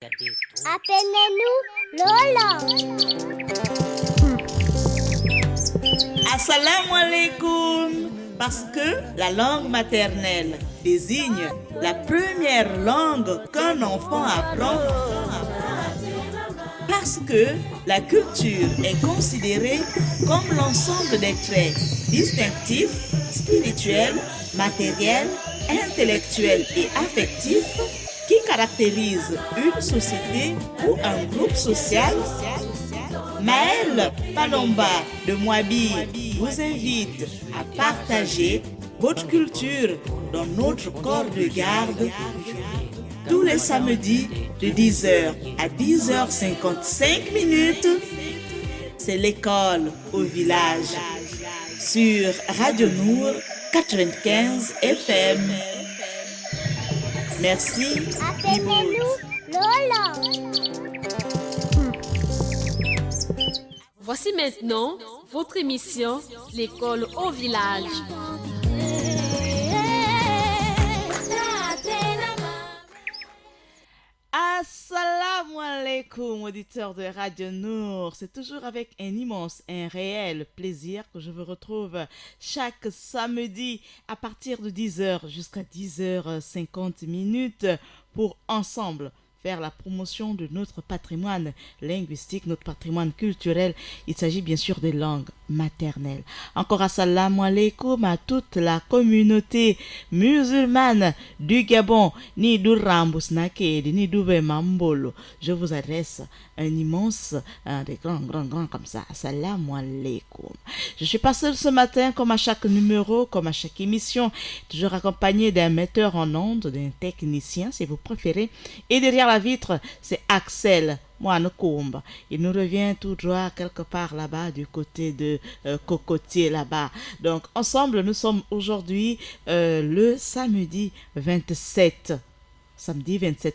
Appelez-nous Lola. Assalamu alaikum. Parce que la langue maternelle désigne la première langue qu'un enfant apprend. Parce que la culture est considérée comme l'ensemble des traits distinctifs, spirituels, matériels, intellectuels et affectifs qui caractérisent une société ou un groupe social. Maëlle Palomba de Moabi vous invite à partager votre culture dans notre corps de garde tous les samedis de 10h à 10h55. C'est l'école au village sur Radio Nour 95 FM. Merci. Appelez-nous Lola. Voici maintenant votre émission L'école au village. Assalamu alaikum, auditeurs de Radio Nour. C'est toujours avec un réel plaisir que je vous retrouve chaque samedi à partir de 10h jusqu'à 10h50 pour ensemble faire la promotion de notre patrimoine linguistique, notre patrimoine culturel. Il s'agit bien sûr des langues maternelles. Encore assalamu alaikum à toute la communauté musulmane du Gabon, ni du Rambus Nakedi, ni du Mambolo. Je vous adresse un immense, des grands comme ça. Assalamu alaikum. Je suis pas seule ce matin, comme à chaque numéro, comme à chaque émission, toujours accompagné d'un metteur en ondes, d'un technicien, si vous préférez. Et derrière la vitre, c'est Axel Moanokomba. Il nous revient tout droit quelque part là-bas, du côté de Cocotier là-bas. Donc, ensemble, nous sommes aujourd'hui le samedi 27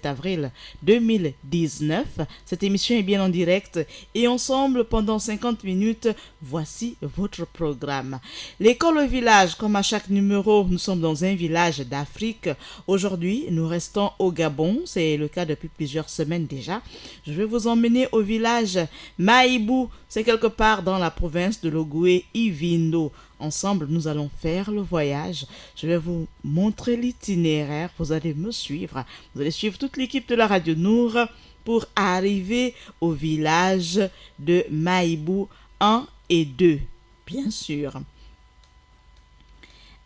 avril 2019. Cette émission est bien en direct et ensemble pendant 50 minutes, voici votre programme. L'école au village, comme à chaque numéro, nous sommes dans un village d'Afrique. Aujourd'hui, nous restons au Gabon, c'est le cas depuis plusieurs semaines déjà. Je vais vous emmener au village Maïbou, c'est quelque part dans la province de l'Ogooué-Ivindo. Ensemble, nous allons faire le voyage. Je vais vous montrer l'itinéraire. Vous allez me suivre. Vous allez suivre toute l'équipe de la Radio Nour pour arriver au village de Maïbou 1 et 2, bien sûr.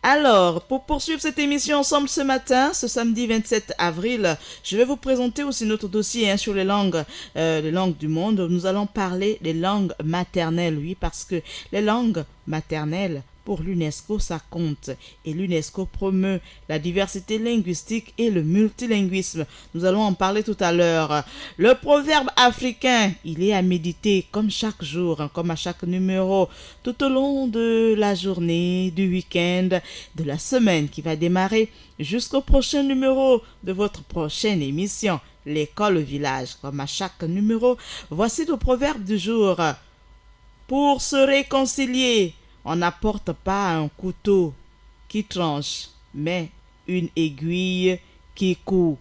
Alors, pour poursuivre cette émission ensemble ce matin, ce samedi 27 avril, je vais vous présenter aussi notre dossier sur les langues du monde. Nous allons parler des langues maternelles, oui, parce que les langues maternelles, pour l'UNESCO, ça compte. Et l'UNESCO promeut la diversité linguistique et le multilinguisme. Nous allons en parler tout à l'heure. Le proverbe africain, il est à méditer comme chaque jour, comme à chaque numéro, tout au long de la journée, du week-end, de la semaine qui va démarrer jusqu'au prochain numéro de votre prochaine émission, l'école au village. Comme à chaque numéro, voici le proverbe du jour. Pour se réconcilier, on n'apporte pas un couteau qui tranche, mais une aiguille qui coud.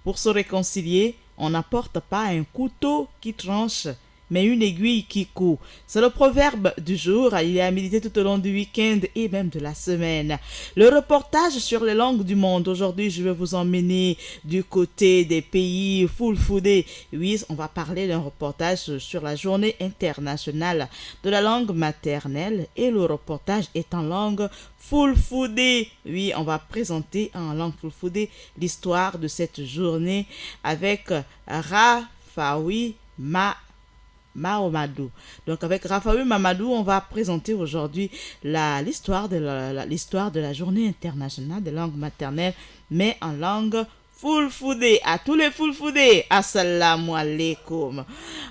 Pour se réconcilier, on n'apporte pas un couteau qui tranche, mais une aiguille qui coud. C'est le proverbe du jour. Il est à méditer tout au long du week-end et même de la semaine. Le reportage sur les langues du monde. Aujourd'hui, je vais vous emmener du côté des pays Fulfulde. Oui, on va parler d'un reportage sur la journée internationale de la langue maternelle. Et le reportage est en langue Fulfulde. Oui, on va présenter en langue Fulfulde l'histoire de cette journée avec Rafawi Mahamadou. Donc avec Rafawi Mahamadou, on va présenter aujourd'hui l'histoire de la journée internationale des langues maternelles, mais en langue Fulfulde. À tous les Fulfulde, assalamu alaikum.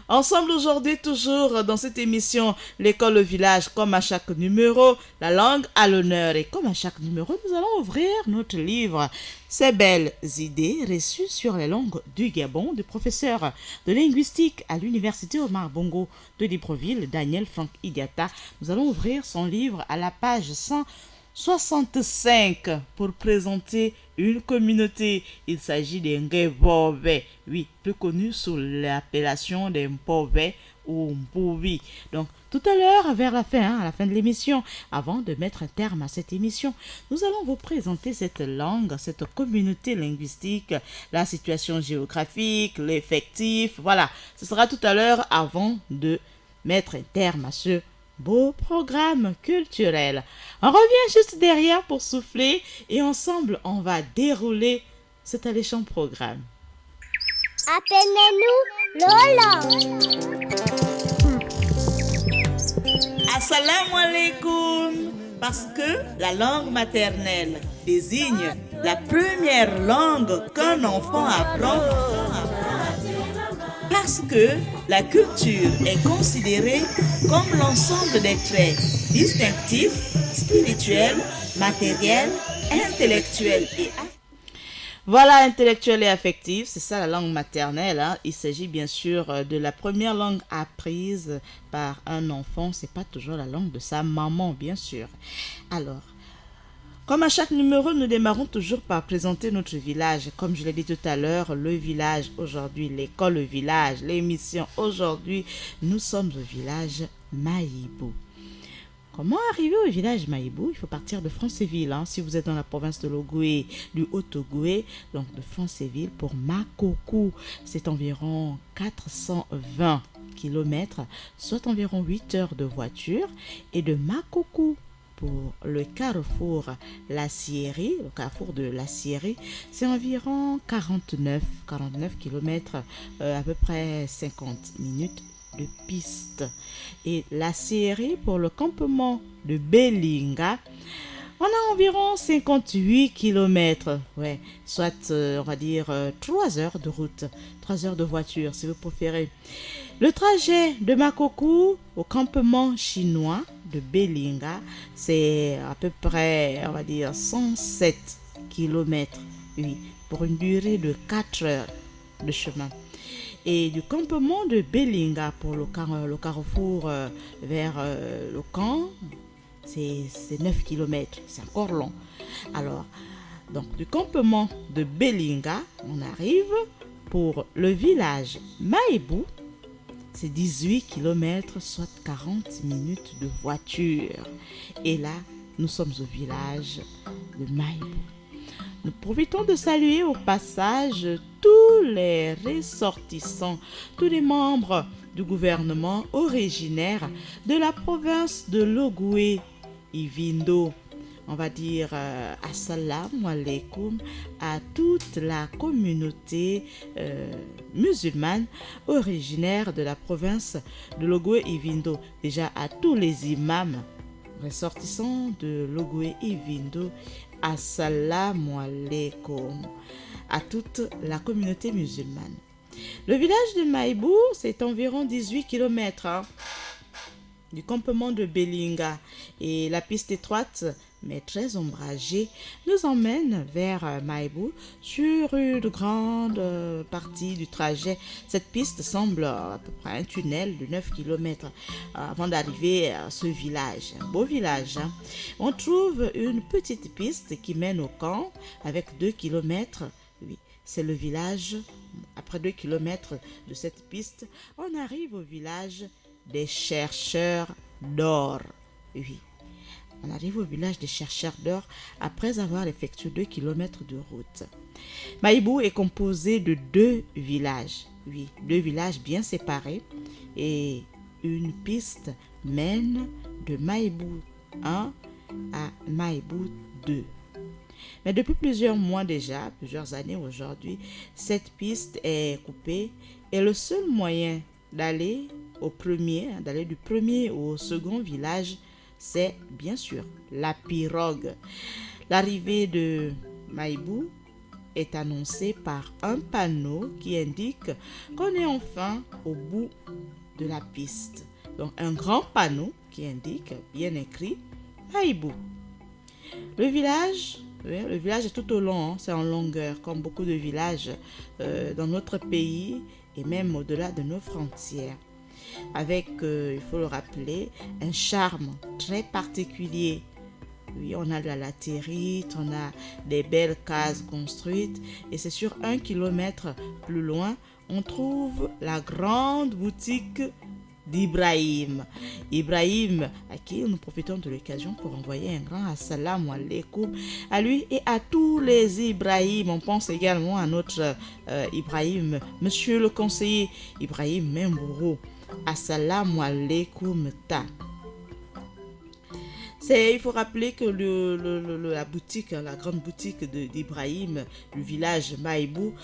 Ensemble aujourd'hui, toujours dans cette émission, l'école au village, comme à chaque numéro, la langue à l'honneur. Et comme à chaque numéro, nous allons ouvrir notre livre Ces belles idées reçues sur les langues du Gabon du professeur de linguistique à l'université Omar Bongo de Libreville, Daniel Franck Idiata. Nous allons ouvrir son livre à la page 100. 65 pour présenter une communauté. Il s'agit des Ngebobe, oui, plus connu sous l'appellation des Mpobe ou Mpovi. Donc, tout à l'heure, vers à la fin de l'émission, avant de mettre un terme à cette émission, nous allons vous présenter cette langue, cette communauté linguistique, la situation géographique, l'effectif, voilà. Ce sera tout à l'heure avant de mettre un terme à ce beau programme culturel. On revient juste derrière pour souffler et ensemble, on va dérouler cet alléchant programme. Appelez-nous Lola. Assalamu alaikum. Parce que la langue maternelle désigne la première langue qu'un enfant apprend. Parce que la culture est considérée comme l'ensemble des traits distinctifs, spirituels, matériels, intellectuels et affectifs. Voilà, intellectuel et affectif, c'est ça la langue maternelle. Il s'agit bien sûr de la première langue apprise par un enfant. C'est pas toujours la langue de sa maman, bien sûr. Alors, comme à chaque numéro, nous démarrons toujours par présenter notre village. Comme je l'ai dit tout à l'heure, le village aujourd'hui, l'école village, l'émission aujourd'hui, nous sommes au village Maïbou. Comment arriver au village Maïbou? Il faut partir de Franceville. Si vous êtes dans la province de l'Ogooué, du Haut-Ogooué, donc de Franceville pour Makokou. C'est environ 420 km, soit environ 8 heures de voiture. Et de Makokou pour le carrefour Laciérie, le carrefour de Laciérie, c'est environ 49 km, à peu près 50 minutes de piste. Et la série pour le campement de Belinga, on a environ 58 km, ouais, soit on va dire 3 heures de route, 3 heures de voiture si vous préférez. Le trajet de Makokou au campement chinois de Belinga, c'est à peu près, on va dire 107 km, oui, pour une durée de 4 heures de chemin. Et du campement de Belinga pour le carrefour vers le camp, c'est 9 km, c'est encore long. Alors, donc du campement de Belinga, on arrive pour le village Maïbou, c'est 18 km, soit 40 minutes de voiture. Et là, nous sommes au village de Maïbou. Nous profitons de saluer au passage tous les ressortissants, tous les membres du gouvernement originaires de la province de l'Ogooué, Ivindo. On va dire assalamu alaikum à toute la communauté musulmane originaire de la province de l'Ogooué, Ivindo. Déjà à tous les imams ressortissants de l'Ogooué, Ivindo. Assalamu alaikum à toute la communauté musulmane. Le village de Maïbou, c'est environ 18 km du campement de Belinga et la piste étroite mais très ombragée nous emmène vers Maïbou sur une grande partie du trajet. Cette piste semble à peu près un tunnel de 9 km avant d'arriver à ce village, un beau village. On trouve une petite piste qui mène au camp avec 2 km. Oui, c'est le village. Après 2 km de cette piste, on arrive au village des chercheurs d'or. Oui. On arrive au village des chercheurs d'or après avoir effectué 2 km de route. Maïbou est composé de 2 villages. Oui, 2 villages bien séparés. Et une piste mène de Maïbou 1 à Maïbou 2. Mais depuis plusieurs mois déjà, plusieurs années aujourd'hui, cette piste est coupée et le seul moyen d'aller du premier au second village, c'est bien sûr la pirogue. L'arrivée de Maïbou est annoncée par un panneau qui indique qu'on est enfin au bout de la piste. Donc un grand panneau qui indique, bien écrit, Maïbou. Le village est tout au long, c'est en longueur, comme beaucoup de villages dans notre pays et même au-delà de nos frontières. Avec, il faut le rappeler, un charme très particulier Oui, on a de la latérite, on a des belles cases construites. Et c'est sur 1 kilomètre plus loin, on trouve la grande boutique d'Ibrahim. Ibrahim, à qui nous profitons de l'occasion pour envoyer un grand assalamu alaikum à lui et à tous les Ibrahim. On pense également à notre Ibrahim, monsieur le conseiller Ibrahim Membourou. Assalamu alaikum ta. Il faut rappeler que la boutique, la grande boutique d'Ibrahim, du village Maïbou,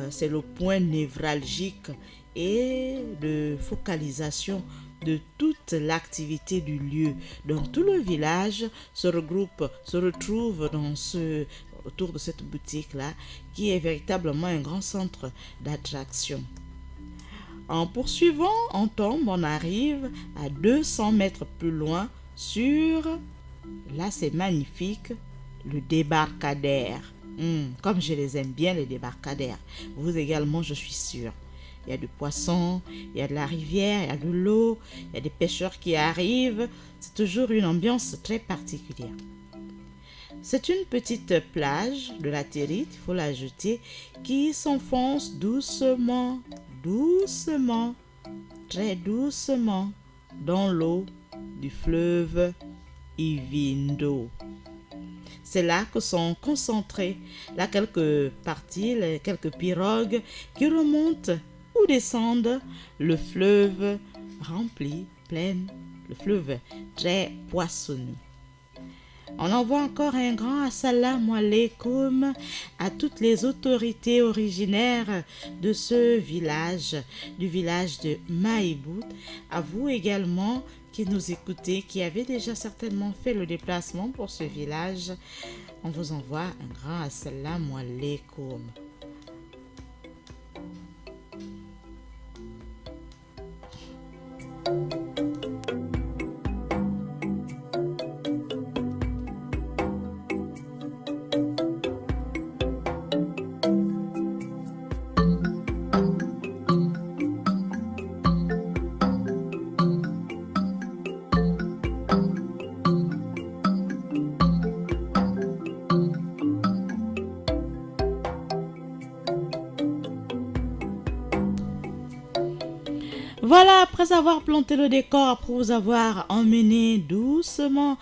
c'est le point névralgique et de focalisation de toute l'activité du lieu. Donc tout le village se retrouve autour de cette boutique-là, qui est véritablement un grand centre d'attraction. En poursuivant, on arrive à 200 mètres plus loin sur, là c'est magnifique, le débarcadère. Comme je les aime bien, les débarcadères. Vous également, je suis sûre. Il y a du poisson, il y a de la rivière, il y a de l'eau, il y a des pêcheurs qui arrivent. C'est toujours une ambiance très particulière. C'est une petite plage de latérite, il faut l'ajouter, qui s'enfonce doucement, très doucement dans l'eau du fleuve Ivindo. C'est là que sont concentrées quelques pirogues qui remontent ou descendent le fleuve rempli, le fleuve très poissonneux. On envoie encore un grand assalamu alaikum à toutes les autorités originaires de ce village, du village de Maïbout, à vous également qui nous écoutez, qui avez déjà certainement fait le déplacement pour ce village. On vous envoie un grand assalamu alaikum. Voilà, après avoir planté le décor, après vous avoir emmené doucement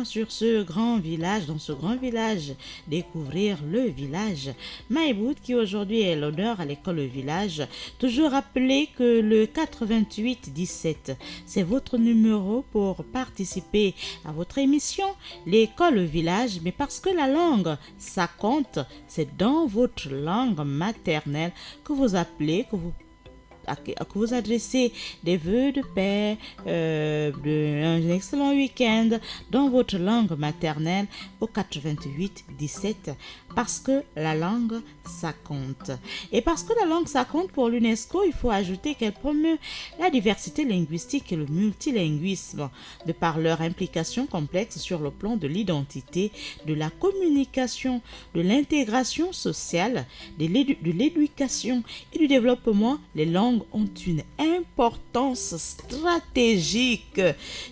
sur ce grand village, dans ce grand village, découvrir le village Maïbout qui aujourd'hui est l'honneur à l'école village. Toujours rappeler que le 88-17, c'est votre numéro pour participer à votre émission, l'école village, mais parce que la langue, ça compte, c'est dans votre langue maternelle que vous appelez, que vous adressez des vœux de paix, un excellent week-end dans votre langue maternelle au 88-17, parce que la langue, ça compte. Et parce que la langue, ça compte pour l'UNESCO, il faut ajouter qu'elle promeut la diversité linguistique et le multilinguisme, de par leur implication complexe sur le plan de l'identité, de la communication, de l'intégration sociale, de l'éducation et du développement. Les langues ont une importance stratégique.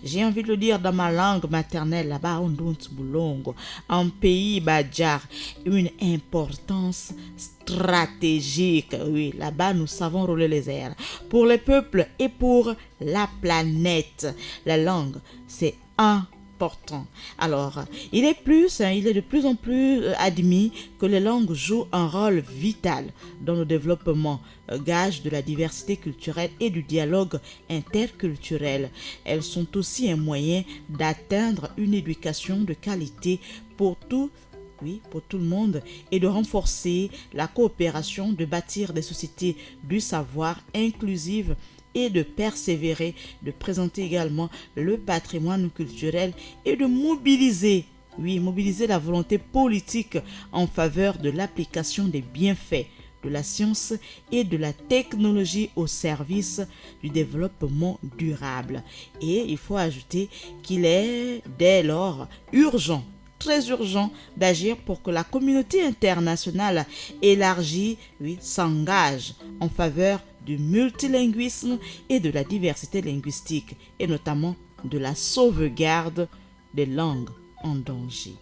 J'ai envie de le dire dans ma langue maternelle, là-bas, en pays Badjar, une importance stratégique. Oui, là-bas, nous savons rouler les airs. Pour les peuples et pour la planète. La langue, c'est important. Alors, il est de plus en plus admis que les langues jouent un rôle vital dans le développement, gage de la diversité culturelle et du dialogue interculturel. Elles sont aussi un moyen d'atteindre une éducation de qualité pour tout le monde et de renforcer la coopération, de bâtir des sociétés du savoir inclusives et de persévérer, de présenter également le patrimoine culturel et de mobiliser la volonté politique en faveur de l'application des bienfaits de la science et de la technologie au service du développement durable. Et il faut ajouter qu'il est dès lors urgent, très urgent d'agir pour que la communauté internationale élargie s'engage en faveur du multilinguisme et de la diversité linguistique, et notamment de la sauvegarde des langues en danger.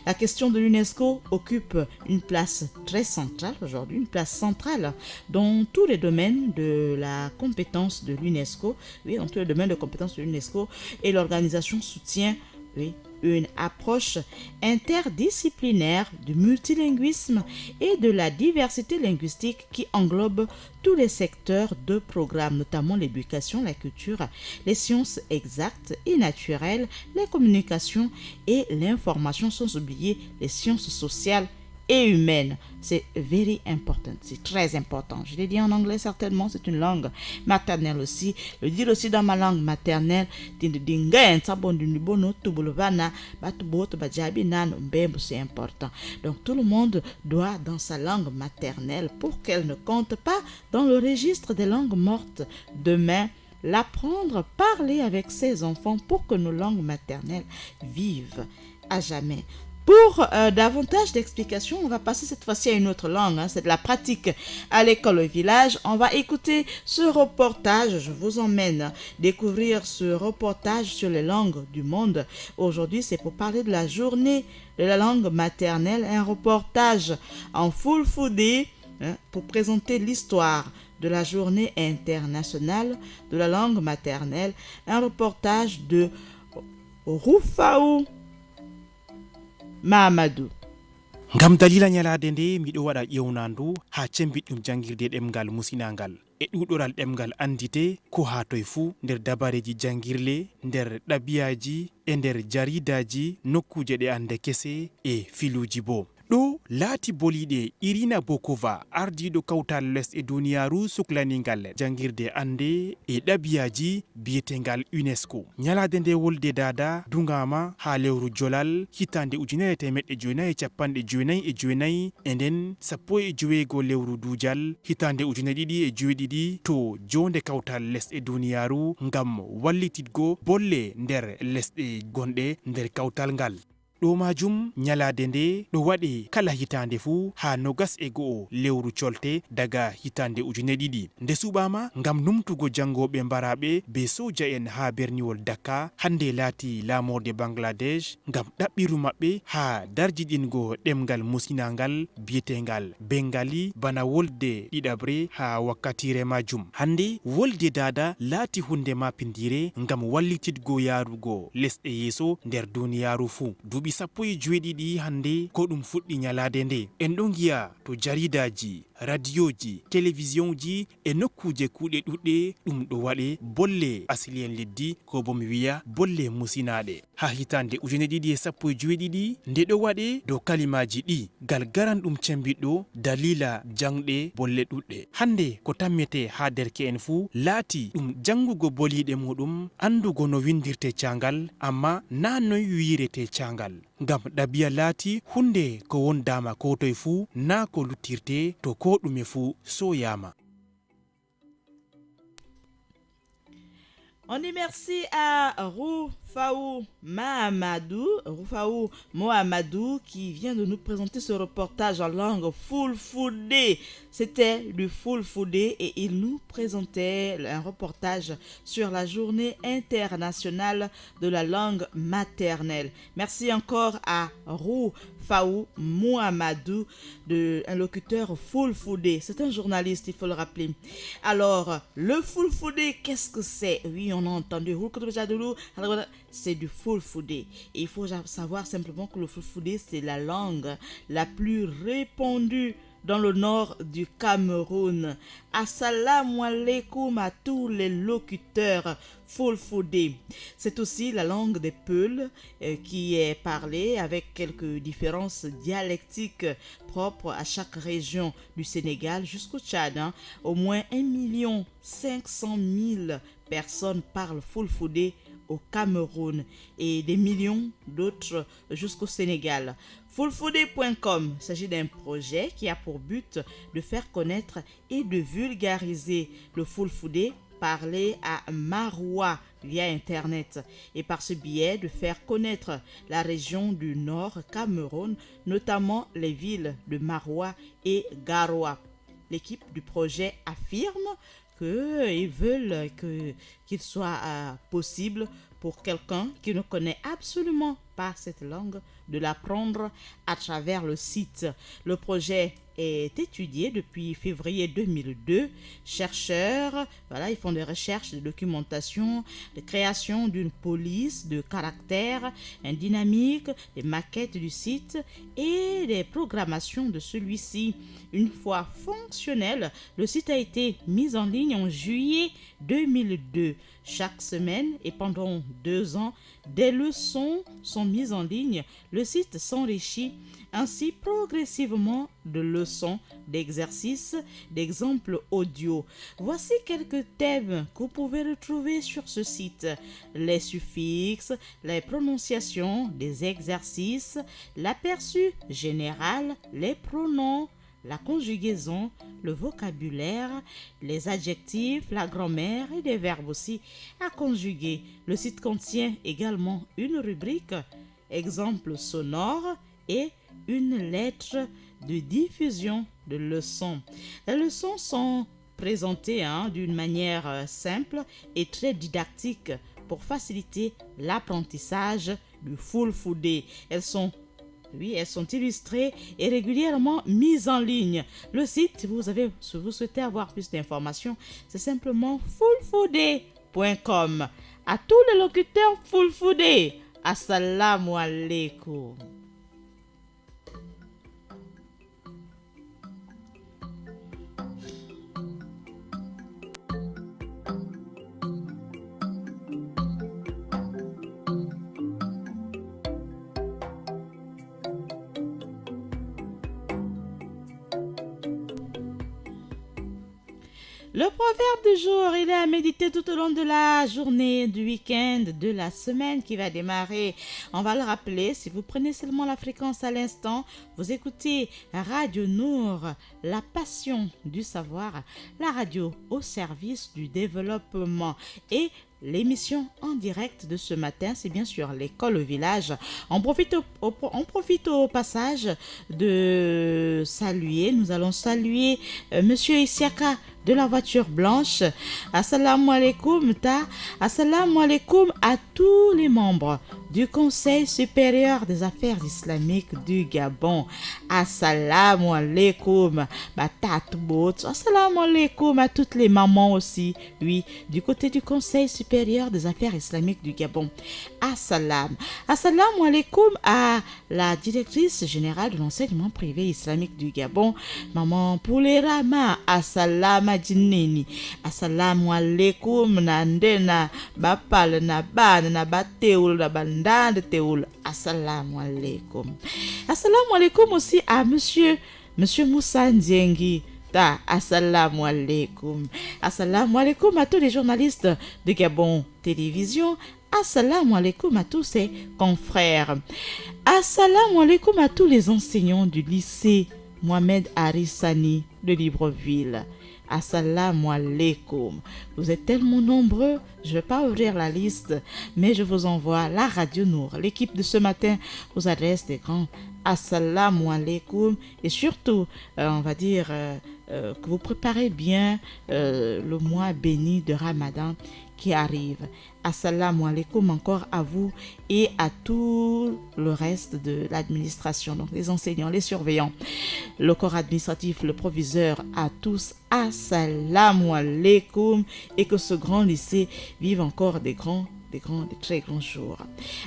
La question de l'UNESCO occupe une place très centrale aujourd'hui, une place centrale dans tous les domaines de la compétence de l'UNESCO, oui, dans tous les domaines de compétence de l'UNESCO, et l'organisation soutient, oui, une approche interdisciplinaire du multilinguisme et de la diversité linguistique qui englobe tous les secteurs de programme, notamment l'éducation, la culture, les sciences exactes et naturelles, les communications et l'information, sans oublier les sciences sociales et humaine. C'est very important, c'est très important. Je l'ai dit en anglais certainement, c'est une langue maternelle aussi. Le dire aussi dans ma langue maternelle, c'est important. Donc tout le monde doit dans sa langue maternelle pour qu'elle ne compte pas dans le registre des langues mortes. Demain, l'apprendre, parler avec ses enfants pour que nos langues maternelles vivent à jamais. Pour davantage d'explications, on va passer cette fois-ci à une autre langue. C'est de la pratique à l'école au village. On va écouter ce reportage. Je vous emmène découvrir ce reportage sur les langues du monde. Aujourd'hui, c'est pour parler de la journée de la langue maternelle. Un reportage en Fulfulde pour présenter l'histoire de la journée internationale de la langue maternelle. Un reportage de Rufau Mahamadou. Ngam dalila nyalade nde miɗo waɗa ƴewnandu ha cembiɗɗum jangirde ɗemgal musinangal e ɗuɗoral ɗemgal andite ko ha toye fuu nder dabareji jangirle nder ɗabiyaji e nder jaridaji nokkuje ɗe ande kese e filuji bo. ɗo laati boliɗe Irina Bokova ardiɗo kawtal lesɗe duniyaru suklaningal jangirde ande e ɗabiyaji biyetengal UNESCO. Nyalade nde wolde dada dungama ha lewru jolal hitande 1999 e nden 15 lewru dujal hitande 2017 to jonde kawtal lesɗe duniyaru ngam wallitidgo bolle nder lesɗe gonɗe nder kawtal ngal. ɗo majum nyalade nde ɗo waɗe kala hitande fuu ha 21 lewru colte daga hitande 2000 nde suɓama ngam numtugo jangoɓe mbaraɓe be soja en ha berniwol Dhaka hande laati lamorde Bangladesh ngam ɗaɓɓiru maɓɓe ha darjiɗingo ɗemgal musinangal biyetengal Bengali bana wolde ɗiɗabre ha wakkatire majum. Hande wolde dada laati hunde mapindire ngam wallitidgo yarugo lesɗe yeso nder duniyaru fuu. Duuɓi 17 hande ko ɗum fuɗɗi nyalade nde en ɗon giya to jaridaji, radioji, télévisionji e nokkuje kuuɗe ɗuɗɗe ɗum ɗo waɗe bolle asili en leddi ko bo mi wiya bolle musinaɗe. Ha hitande 2017 nde ɗo waɗe dow kalimaji ɗi gal garan ɗum cembiɗɗo dalila jangɗe bolle ɗuɗɗe. Hande ko tammete ha derke en fuu laati ɗum jangugo boliɗe muɗum andugo no windirte cangal amma na noy wirete cangal. Ngam ɗabiya laati hunde ko wondama ko toye fuu na ko luttirte to ko ɗume fuu soyama. On dit merci à Rufau Mohamedou qui vient de nous présenter ce reportage en langue Fulfulde. C'était du Fulfulde et il nous présentait un reportage sur la journée internationale de la langue maternelle. Merci encore à Rufau Mohamedou, un locuteur Fulfulde. C'est un journaliste, il faut le rappeler. Alors, le Fulfulde, qu'est-ce que c'est? Oui, on a entendu. C'est du Fulfulde. Et il faut savoir simplement que le Fulfulde, c'est la langue la plus répandue dans le nord du Cameroun. Assalamu alaikum à tous les locuteurs Fulfulde. C'est aussi la langue des Peuls qui est parlée avec quelques différences dialectiques propres à chaque région du Sénégal jusqu'au Tchad. Au moins 1 500 000 personnes parlent Fulfulde au Cameroun et des millions d'autres jusqu'au Sénégal. Fulfulde.com, il s'agit d'un projet qui a pour but de faire connaître et de vulgariser le Fulfulde parlé à Maroua via Internet et par ce biais de faire connaître la région du Nord Cameroun, notamment les villes de Maroua et Garoua. L'équipe du projet affirme qu'ils veulent qu'il soit possible pour quelqu'un qui ne connaît absolument pas cette langue de l'apprendre à travers le site. Le projet est étudié depuis février 2002. Chercheurs, ils font des recherches, de documentation, de création d'une police de caractères, une dynamique, des maquettes du site et des programmations de celui-ci. Une fois fonctionnel, le site a été mis en ligne en juillet 2002. Chaque semaine et pendant 2 ans, des leçons sont mises en ligne. Le site s'enrichit ainsi progressivement de leçons, d'exercices, d'exemples audio. Voici quelques thèmes que vous pouvez retrouver sur ce site. Les suffixes, les prononciations des exercices, l'aperçu général, les pronoms, la conjugaison, le vocabulaire, les adjectifs, la grammaire et des verbes aussi à conjuguer. Le site contient également une rubrique, exemple sonore et une lettre de diffusion de leçons. Les leçons sont présentées d'une manière simple et très didactique pour faciliter l'apprentissage du Fulfulde. Elles sont illustrées et régulièrement mises en ligne. Le site, si vous souhaitez avoir plus d'informations, c'est simplement fulfulde.com. À tous les locuteurs Fulfulde, assalamu alaikum. Le proverbe du jour, il est à méditer tout au long de la journée, du week-end, de la semaine qui va démarrer. On va le rappeler, si vous prenez seulement la fréquence à l'instant, vous écoutez Radio Nour, la passion du savoir, la radio au service du développement. Et l'émission en direct de ce matin, c'est bien sûr l'école au village. On profite au passage de saluer. Nous allons saluer Monsieur Isiaka de la voiture blanche. Assalamu alaikum Assalamu alaikum à tous les membres du Conseil supérieur des affaires islamiques du Gabon. Assalamu alaikum Assalamu alaikum à toutes les mamans aussi. Oui, du côté du Conseil supérieur des affaires islamiques du Gabon. Assalamu alaikum à la directrice générale de l'enseignement privé islamique du Gabon, Maman Poulerama. Assalamu jinini. Assalamu alaikum nandena bapal na ban na bateul na bandande teul. Assalamu alaikum. Assalamu alaikum aussi à monsieur Moussa Ndiengi. Assalamu alaikum. Assalamu alaikum à tous les journalistes de Gabon Télévision. Assalamu alaikum à tous ses confrères. Assalamu alaikum à tous les enseignants du lycée Mohamed Harissani de Libreville. Assalamu alaikum. Vous êtes tellement nombreux, je ne vais pas ouvrir la liste, mais je vous envoie la Radio Nour. L'équipe de ce matin vous adresse des grands assalamu alaikum et surtout, on va dire que vous préparez bien le mois béni de Ramadan qui arrive. Assalamu alaikum encore à vous et à tout le reste de l'administration, donc les enseignants, les surveillants, le corps administratif, le proviseur, à tous, assalamu alaikum, et que ce grand lycée vive encore des très grands jours.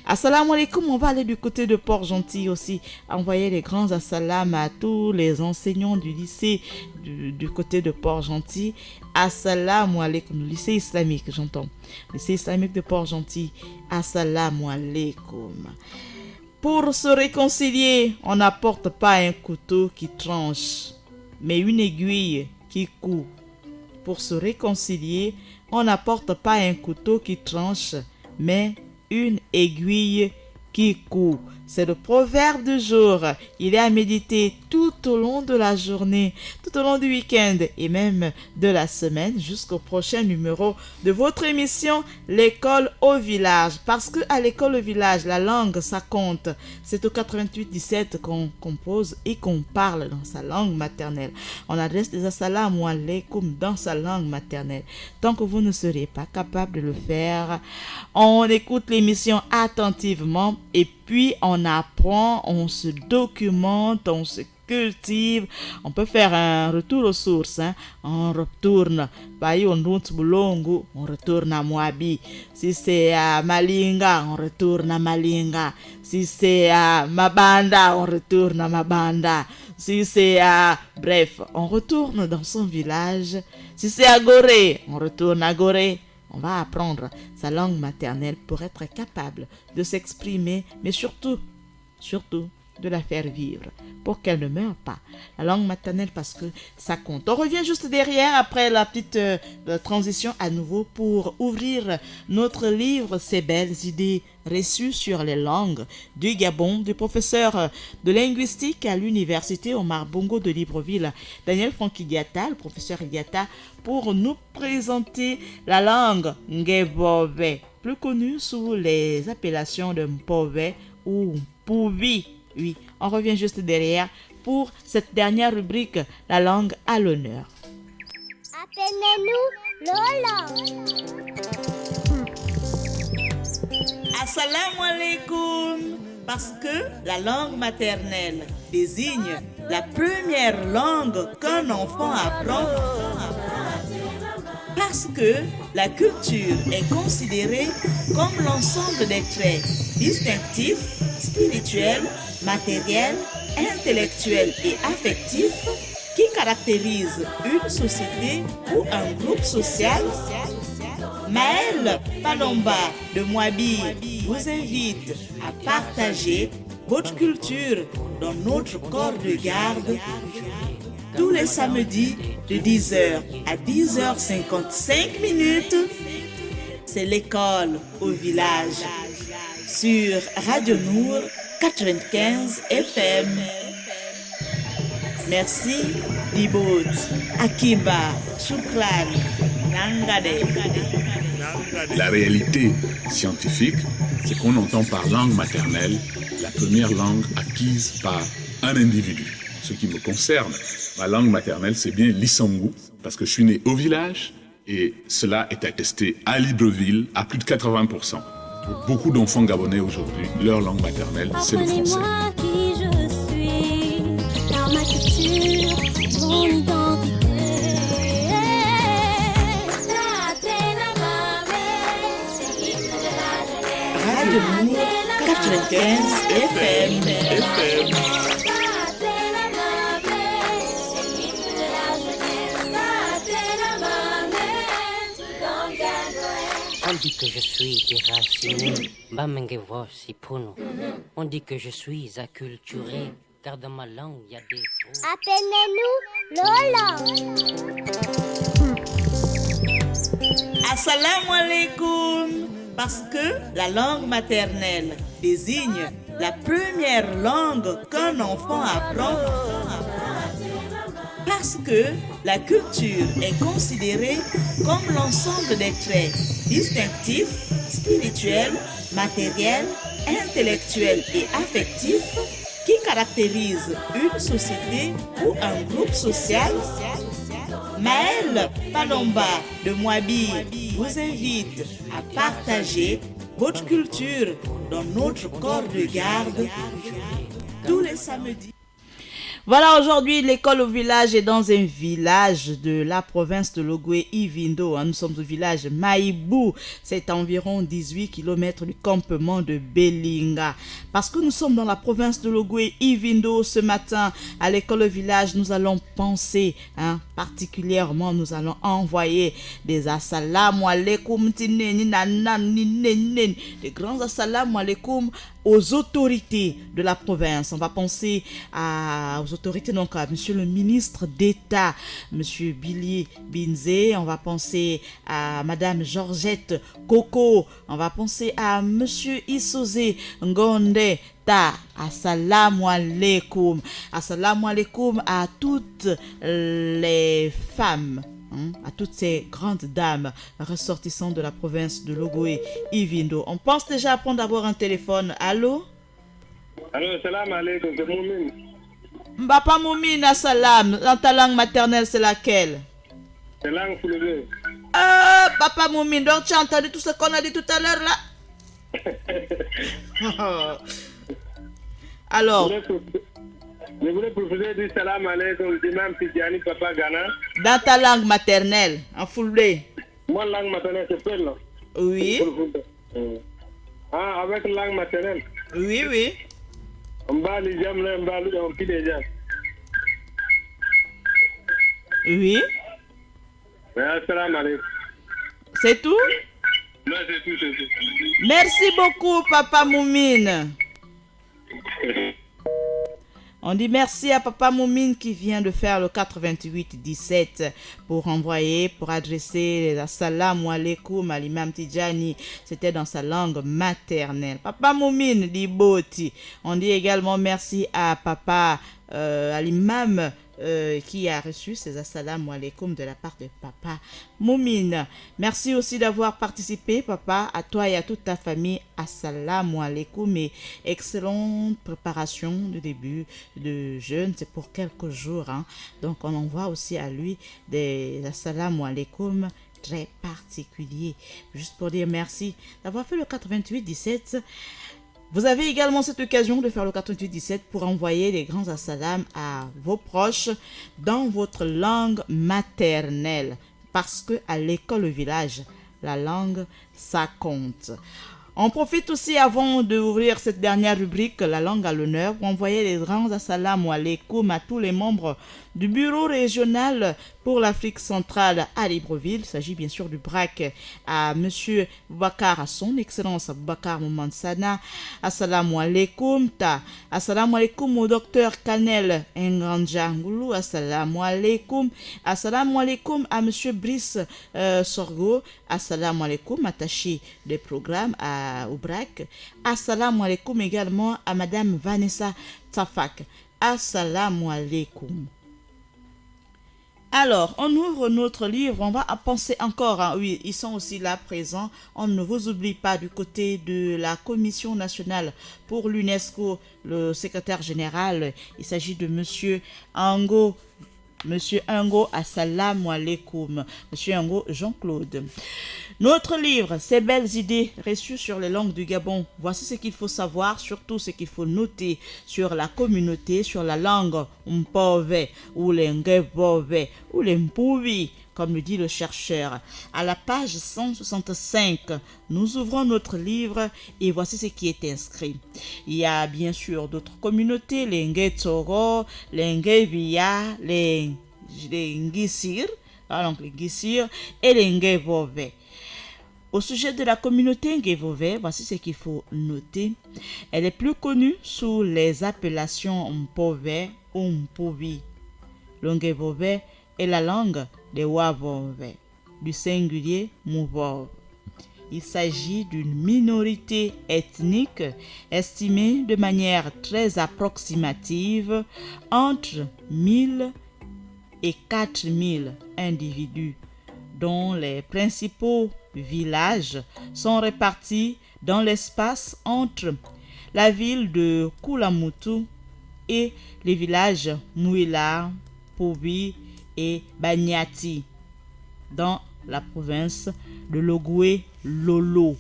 Assalamu alaikum, on va aller du côté de Port-Gentil aussi, envoyer les grands assalam à tous les enseignants du lycée du côté de Port-Gentil. Assalamu alaikum, le lycée islamique, j'entends. Lycée islamique de Port-Gentil. Assalamu alaikum. Pour se réconcilier, on n'apporte pas un couteau qui tranche, mais une aiguille qui coupe. Pour se réconcilier, on n'apporte pas un couteau qui tranche, mais une aiguille qui coupe. c'est le proverbe du jour. Il est à méditer tout au long de la journée, tout au long du week-end et même de la semaine jusqu'au prochain numéro de votre émission L'école au village. Parce que à l'école au village, la langue, ça compte. C'est au 88-17 qu'on compose et qu'on parle dans sa langue maternelle. On adresse des assalamu alaikum dans sa langue maternelle. Tant que vous ne serez pas capable de le faire, on écoute l'émission attentivement et puis on apprend, on se documente, on se cultive. On peut faire un retour aux sources. On retourne Bulongo, on retourne à Moabi. Si c'est à Malinga, on retourne à Malinga. Si c'est à Mabanda, on retourne à Mabanda. Si c'est à... Bref, on retourne dans son village. Si c'est à Gorée, on retourne à Gorée. On va apprendre sa langue maternelle pour être capable de s'exprimer, mais surtout, de la faire vivre pour qu'elle ne meure pas. La langue maternelle parce que ça compte. On revient juste derrière après la petite transition à nouveau pour ouvrir notre livre Ces belles idées reçues sur les langues du Gabon du professeur de linguistique à l'université Omar Bongo de Libreville, Daniel Francky Diata, le professeur Diata, pour nous présenter la langue Ngebobe, plus connue sous les appellations de Mpove ou Mpouvi. Oui, on revient juste derrière pour cette dernière rubrique, la langue à l'honneur. Appelez-nous Lola. Assalamu alaikum. Parce que la langue maternelle désigne la première langue qu'un enfant apprend. Parce que la culture est considérée comme l'ensemble des traits distinctifs, spirituels, matériels, intellectuels et affectifs qui caractérisent une société ou un groupe social. Maëlle Palomba de Moabi vous invite à partager votre culture dans notre corps de garde tous les samedis de 10h à 10h55. C'est l'école au village sur Radio Nour 95 FM. Merci, Dibot, Akiba, Shukran, Nangade. La réalité scientifique, c'est qu'on entend par langue maternelle la première langue acquise par un individu. Ce qui me concerne, ma langue maternelle, c'est bien l'Issangu, parce que je suis né au village et cela est attesté à Libreville à plus de 80%. Pour beaucoup d'enfants gabonais aujourd'hui, leur langue maternelle, c'est le français. Apprenez-moi qui je suis, car ma culture, mon identité. Radio Nour 95 FM. On dit que je suis déraciné, Bamengevo Sipuno. On dit que je suis acculturé, car dans ma langue il y a des trous. Appelez-nous Lola. Assalamu alaikum. Parce que la langue maternelle désigne la première langue qu'un enfant apprend. Parce que la culture est considérée comme l'ensemble des traits distinctifs, spirituels, matériels, intellectuels et affectifs qui caractérisent une société ou un groupe social. Maëlle Palomba de Moabi vous invite à partager votre culture dans notre corps de garde tous les samedis. Voilà, aujourd'hui, l'école au village est dans un village de la province de Logoué, Ivindo. Nous sommes au village Maïbou. C'est à environ 18 km du campement de Belinga. Parce que nous sommes dans la province de Logoué, Ivindo, ce matin, à l'école au village, nous allons penser, particulièrement, nous allons envoyer des assalamu alaikum, des grands assalamu alaikum aux autorités de la province. On va penser aux autorités, donc à Monsieur le ministre d'État, Monsieur Billy Binze. On va penser à Madame Georgette Coco. On va penser à Monsieur Issoze Ngonde Ta. Assalamu alaikum. Assalamu alaikum à toutes les femmes, à toutes ces grandes dames ressortissantes de la province de Logoué, Ivindo. On pense déjà à prendre d'abord un téléphone. Allô? Allô, salam alaikum, c'est Moumine. Mbapa Moumine, assalam. Dans ta langue maternelle, c'est laquelle? C'est langue Fulbe. Papa Moumine, donc tu as entendu tout ce qu'on a dit tout à l'heure là? Alors, je voulais profiter du salam alaikum d'Imam Tidjani Papa Ghana. Dans ta langue maternelle, en Fulbe. Moi, langue maternelle, c'est Peul. Oui. Avec langue maternelle. Oui, oui. On bat les jambes, on bat les jambes. Oui. Salam alaikum. C'est tout? Non, c'est tout, c'est tout. Merci beaucoup, Papa Moumine. On dit merci à Papa Moumine qui vient de faire le 88-17 pour adresser les assalamu alaikum à l'imam Tidjani. C'était dans sa langue maternelle. Papa Moumine dit Boti. On dit également merci à Papa, à l'imam qui a reçu ces assalamu alaikum de la part de Papa Moumine. Merci aussi d'avoir participé, Papa, à toi et à toute ta famille. Assalamu alaikum et excellente préparation du début de jeûne. C'est pour quelques jours, donc on envoie aussi à lui des assalamu alaikum très particuliers. Juste pour dire merci d'avoir fait le 88-17. Vous avez également cette occasion de faire le 88-17 pour envoyer les grands assalam à vos proches dans votre langue maternelle. Parce que à l'école au village, la langue, ça compte. On profite aussi avant d'ouvrir cette dernière rubrique, la langue à l'honneur, pour envoyer les grands assalamu alaikum à tous les membres du bureau régional pour l'Afrique centrale à Libreville. Il s'agit bien sûr du BRAC à Monsieur Bakar, à son excellence Bakar Moumansana. Assalamu alaikum ta. Assalamu alaikum au docteur Kanel Ngranjangoulou. Assalamu alaikum. Assalamu alaikum à Monsieur Brice Sorgo. Assalamu alaikum, attaché des programmes au BRAC. Assalamu alaikum également à Madame Vanessa Tafak. Assalamu alaikum. Alors, on ouvre notre livre, on va penser encore, oui, ils sont aussi là présents. On ne vous oublie pas du côté de la Commission nationale pour l'UNESCO, le secrétaire général, il s'agit de Monsieur Ango. Monsieur Ango, assalamu alaikum. Monsieur Ango, Jean-Claude. Notre livre, Ces belles idées reçues sur les langues du Gabon. Voici ce qu'il faut savoir, surtout ce qu'il faut noter sur la communauté, sur la langue Mpove, ou les Ngebove, ou les Mpoubi, comme le dit le chercheur. À la page 165, nous ouvrons notre livre et voici ce qui est inscrit. Il y a bien sûr d'autres communautés, les Ngetsoro, les Ngebia, les Ngisir, donc les Ngisir et les Ngebove. Au sujet de la communauté Ngevove, voici ce qu'il faut noter. Elle est plus connue sous les appellations Mpove ou Mpoubi. Le Ngevove est la langue des Wavove, du singulier Mouvove. Il s'agit d'une minorité ethnique estimée de manière très approximative entre 1000 et 4000 individus, dont les principaux villages sont répartis dans l'espace entre la ville de Kulamutu et les villages Mouila, Poubi et Banyati dans la province de Logoué-Lolo.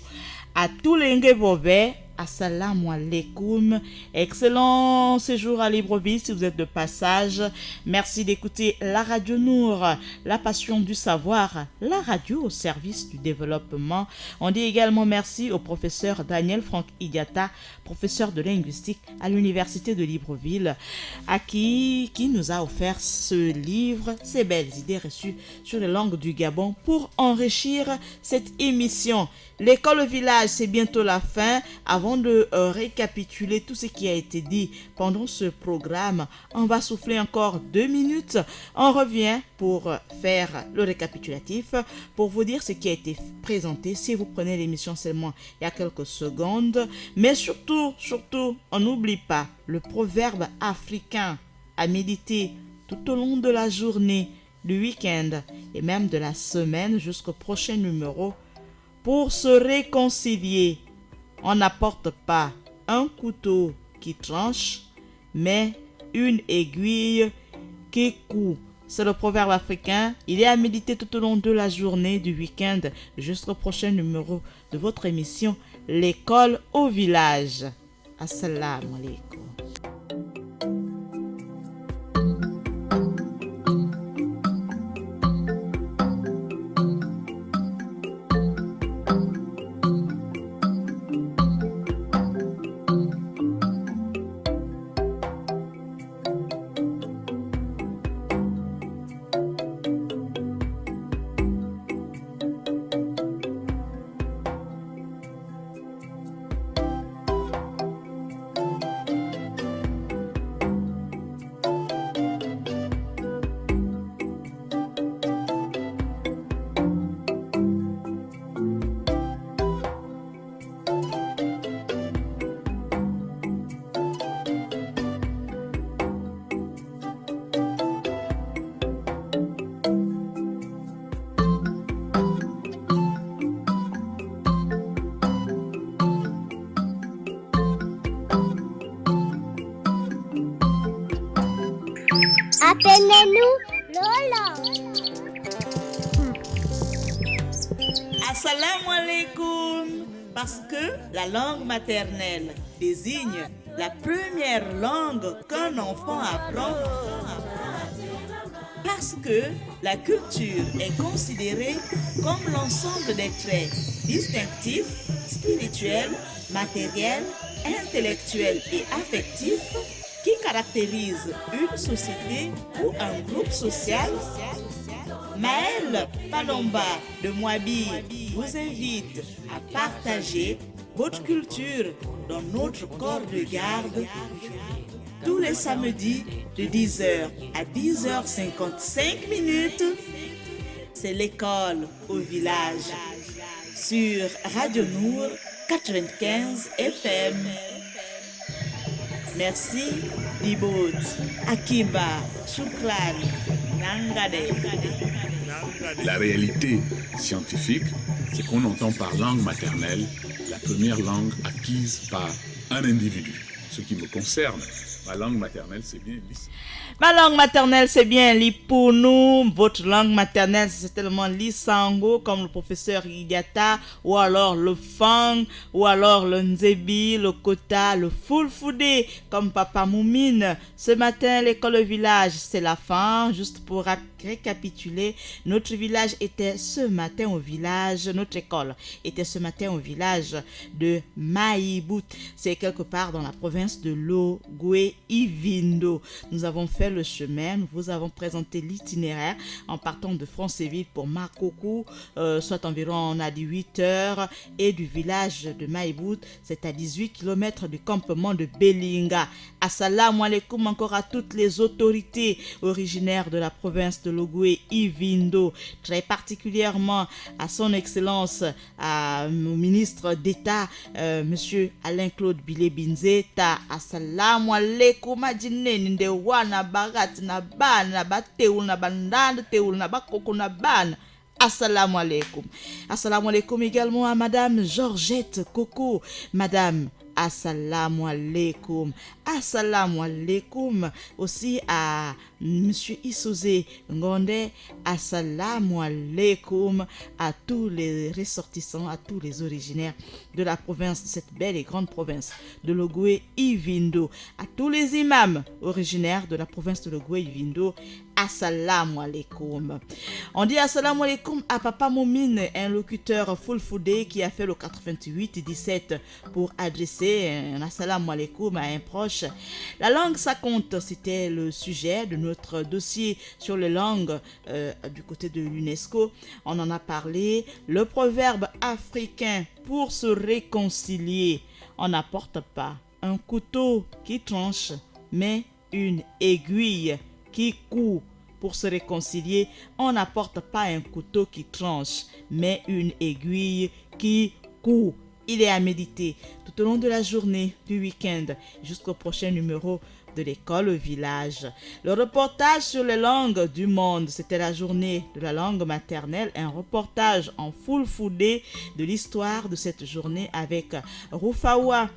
À tous les Ngevove, assalamu alaikum. Excellent séjour à Libreville si vous êtes de passage. Merci d'écouter la Radio Nour, la passion du savoir, la radio au service du développement. On dit également merci au professeur Daniel Franck Idiata, professeur de linguistique à l'université de Libreville, à qui nous a offert ce livre, Ces belles idées reçues sur les langues du Gabon, pour enrichir cette émission. L'école au village, c'est bientôt la fin. Avant avant de récapituler tout ce qui a été dit pendant ce programme, on va souffler encore 2 minutes. On revient pour faire le récapitulatif, pour vous dire ce qui a été présenté si vous prenez l'émission seulement il y a quelques secondes. Mais surtout, on n'oublie pas le proverbe africain à méditer tout au long de la journée, du week-end et même de la semaine jusqu'au prochain numéro. Pour se réconcilier, on n'apporte pas un couteau qui tranche, mais une aiguille qui coud. C'est le proverbe africain. Il est à méditer tout au long de la journée, du week-end jusqu'au prochain numéro de votre émission L'école au village. Assalamu alaikum. Appelez-nous Lola. Assalamu alaikum. Parce que la langue maternelle désigne la première langue qu'un enfant apprend. Parce que la culture est considérée comme l'ensemble des traits distinctifs, spirituels, matériels, intellectuels et affectifs qui caractérisent une société ou un groupe social. Maëlle Palomba de Moabi vous invite à partager votre culture dans notre corps de garde tous les samedis de 10h à 10h55. C'est l'école au village sur Radio Nour 95 FM. Merci, Dibot, Akiba, Shukran, Nangade. La réalité scientifique, c'est qu'on entend par langue maternelle la première langue acquise par un individu. Ce qui me concerne, ma langue maternelle, c'est bien l'ici. Ma langue maternelle, c'est bien l'Ipounou. Votre langue maternelle, c'est tellement l'Isango, comme le professeur Idiata, ou alors le Fang, ou alors le Nzebi, le Kota, le Fulfudé, comme Papa Moumine. Ce matin, l'école au village, c'est la fin. Juste pour récapituler, notre village était ce matin au village, notre école était ce matin au village de Maïbout. C'est quelque part dans la province de Logoué-Ivindo. Nous avons fait le chemin, nous vous avons présenté l'itinéraire en partant de Franceville pour Makoko, soit environ on a dit 8 heures, et du village de Maïbout, c'est à 18 km du campement de Belinga. Assalamu alaikum encore à toutes les autorités originaires de la province de Logoué-Ivindo, très particulièrement à son excellence, au ministre d'État, monsieur Alain-Claude Bilé-Binzeta. Assalamu alaikum adjine ninde wana bagati na bana bateul na bandande teul na bakoko na bana. Assalamu alaikum. Assalamu alaikum également à madame Georgette Coco, madame. Assalamu alaikum. Assalamu alaikum aussi à monsieur Issouzé Ngonde. Assalamu alaikum à tous les ressortissants, à tous les originaires de la province, cette belle et grande province de Logoué-Ivindo, à tous les imams originaires de la province de Logoué-Ivindo, Assalamu alaikum. On dit assalamu alaikum à Papa Moumine, un locuteur fulfudé qui a fait le 88-17 pour adresser un assalamu alaikum à un proche. La langue, ça compte, c'était le sujet de notre dossier sur les langues du côté de l'UNESCO. On en a parlé. Le proverbe africain pour se réconcilier, on n'apporte pas un couteau qui tranche, mais une aiguille qui coupe. Pour se réconcilier, on n'apporte pas un couteau qui tranche, mais une aiguille qui coupe. Il est à méditer tout au long de la journée, du week-end, jusqu'au prochain numéro de l'école au village. Le reportage sur les langues du monde, c'était la journée de la langue maternelle, un reportage en fulfudé de l'histoire de cette journée avec Rufawa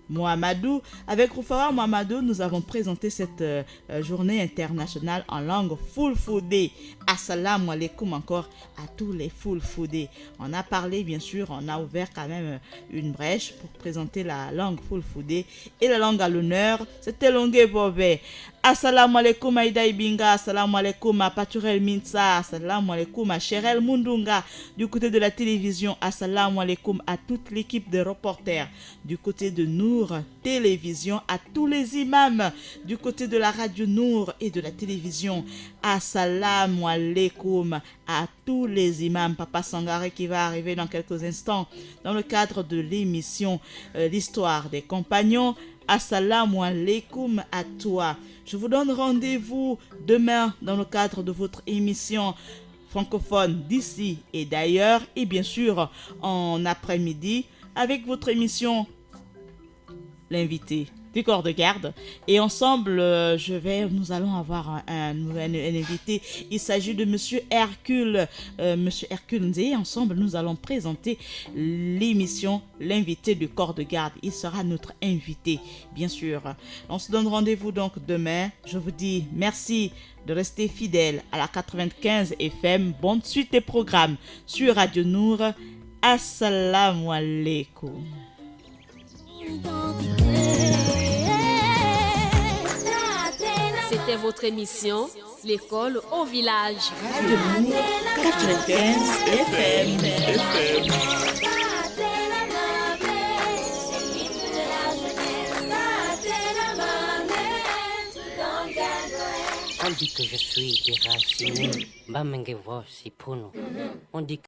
Mohamedou. Avec Rufawa Mohamedou, nous avons présenté cette journée internationale en langue fulfudé. Assalamu alaikum encore à tous les fulfudés. On a parlé, bien sûr, on a ouvert quand même une brèche pour présenter la langue fulfudé. Et la langue à l'honneur, c'était Longue Bobé. Assalamu alaikum à Ida Ibinga, assalamu alaikum à Paturel Minsa, assalamu alaikum à Cherel Mundunga. Du côté de la télévision, assalamu alaikum à toute l'équipe de reporters. Du côté de Nour Télévision, à tous les imams. Du côté de la radio Nour et de la télévision, assalamu alaikum à tous les imams. Papa Sangaré qui va arriver dans quelques instants dans le cadre de l'émission L'histoire des compagnons. Assalamu alaikum à toi. Je vous donne rendez-vous demain dans le cadre de votre émission francophone d'ici et d'ailleurs. Et bien sûr, en après-midi, avec votre émission L'invité du corps de garde. Et ensemble, nous allons avoir un invité. Il s'agit de Monsieur Hercule. Monsieur Hercule Nzé. Ensemble, nous allons présenter l'émission L'invité du corps de garde. Il sera notre invité, bien sûr. On se donne rendez-vous donc demain. Je vous dis merci de rester fidèle à la 95 FM. Bonne suite des programmes sur Radio Nour. Assalamu alaikum. C'était votre émission, l'école au village. Radio Nour 95 FM. On dit que je suis déraciné, Bamengevo si puno. On dit